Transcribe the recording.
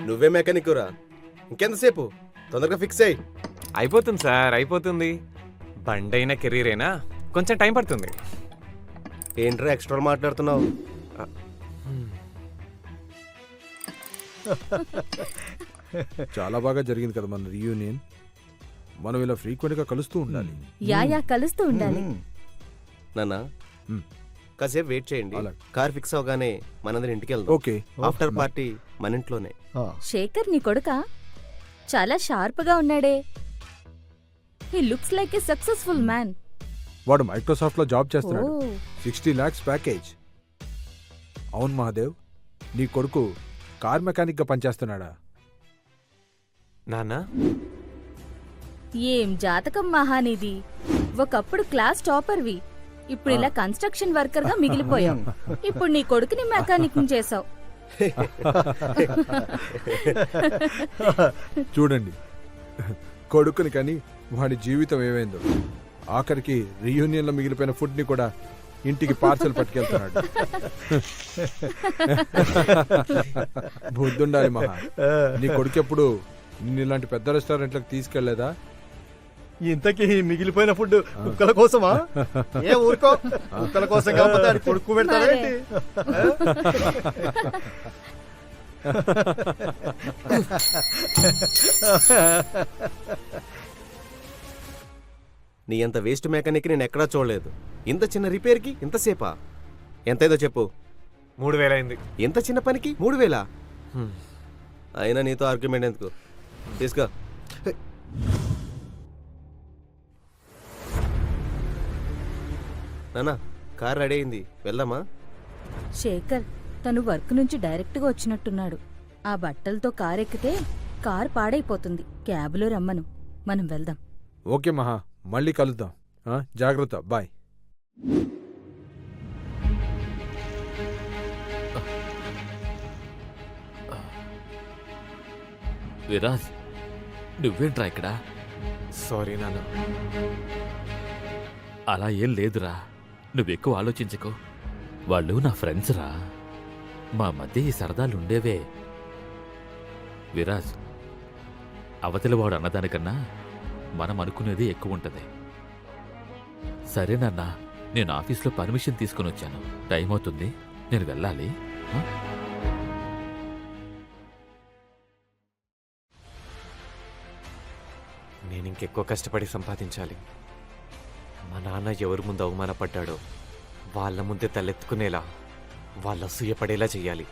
నువ్వే మెకానిక్ రా, ఇంకెంతసేపు? తొందరగా ఫిక్స్ అయ్యి. అయిపోతుంది సార్, అయిపోతుంది. బండైనా కెరీర్ అయినా కొంచెం టైం పడుతుంది. ఏంట్రా ఎక్స్ట్రా మాట్లాడుతున్నావు? చాలా బాగా జరిగింది కదా మన రీయూనియన్. మనం ఇలా ఫ్రీక్వెంట్ గా కలుస్తూ ఉండాలి. యా కలుస్తూ ఉండాలి. నాన్న కాసేపు వెయిట్ చేయండి. కార్ ఫిక్స్ అవగానే మనందరం ఇంటికి వెళ్దాం. ఓకే. ఆఫ్టర్ పార్టీ మన ఇంట్లోనే. శేఖర్ నీ కొడుకా? చాలా షార్ప్ గా ఉన్నాడే. He looks like a successful man. వాడు మైక్రోసాఫ్ట్ లో జాబ్ చేస్తున్నాడు. 60 lakhs ప్యాకేజ్. అవును మహాదేవ్, నీ కొడుకు కార్ మెకానిక్ గా పనిచేస్తున్నాడా? నాన్న ఏం జాతకం మహానిది. ఒకప్పుడు క్లాస్ టాపర్వి, ఇప్పుడు ఇలా కన్స్ట్రక్షన్ వర్కర్ గా మిగిలిపోయావు. ఇప్పుడు నీ కొడుకుని మెకానిక్ చేసావు. చూడండి, కొడుకుని కానీ వాడి జీవితం ఏమైందో. ఆఖరికి రీయూనియన్ లో మిగిలిపోయిన ఫుడ్ ని కూడా ఇంటికి పార్సల్ పట్టుకెళ్తున్నాడు. బుద్ధుండాలి మహా. నీ కొడుకు ఎప్పుడు నిన్ను ఇలాంటి పెద్ద రెస్టారెంట్లకు తీసుకెళ్లేదా? ఇంతకీ మిగిలిపోయిన ఫుడ్ కుక్కల కోసమా? ఏ ఊరుకో, కుక్కల కోసం కాకపోతే అది కొడుకు పెడతారేంటి? నీ అంత వేస్ట్ మెకానిక్ నేను ఎక్కడా చూడలేదు. ఇంత చిన్న రిపేర్కి ఇంతసేపా? ఎంతైందో చెప్పు. 3000 అయింది. ఎంత చిన్న పనికి 3000? అయినా నీతో ఆర్గ్యుమెంట్ ఎందుకు? తీసుకో. నానా, కార్ రెడీ అయింది, వెళ్దామా? శేఖర్ తను వర్క్ నుంచి డైరెక్ట్ గా వచ్చినట్టున్నాడు. ఆ బట్టలతో కార్ ఎక్కితే కార్ పాడైపోతుంది. క్యాబ్లో రమ్మను, మనం వెళ్దాం. ఓకే మహా, మళ్ళీ కలుద్దాం. జాగ్రత్త, బాయ్. విరాజ్, నువ్వేంట్రా ఇక్కడ? సారీ నాన్న. అలా ఏం లేదురా, నువ్వెక్కువ ఆలోచించకు. వాళ్ళు నా ఫ్రెండ్స్ రా, మా మధ్య ఈ సరదాలుండేవే. విరాజ్, అవతలివాడు అన్నదానికన్నా మనం అనుకునేది ఎక్కువ ఉంటుంది. సరేనన్నా, నేను ఆఫీస్లో పర్మిషన్ తీసుకుని వచ్చాను. టైం అవుతుంది, నేను వెళ్ళాలి. నేను ఇంకెక్కువ కష్టపడి సంపాదించాలి. మా నాన్న ఎవరి ముందు అవమానపడ్డాడో వాళ్ళ ముందే తలెత్తుకునేలా, వాళ్ళ అసూయపడేలా చెయ్యాలి.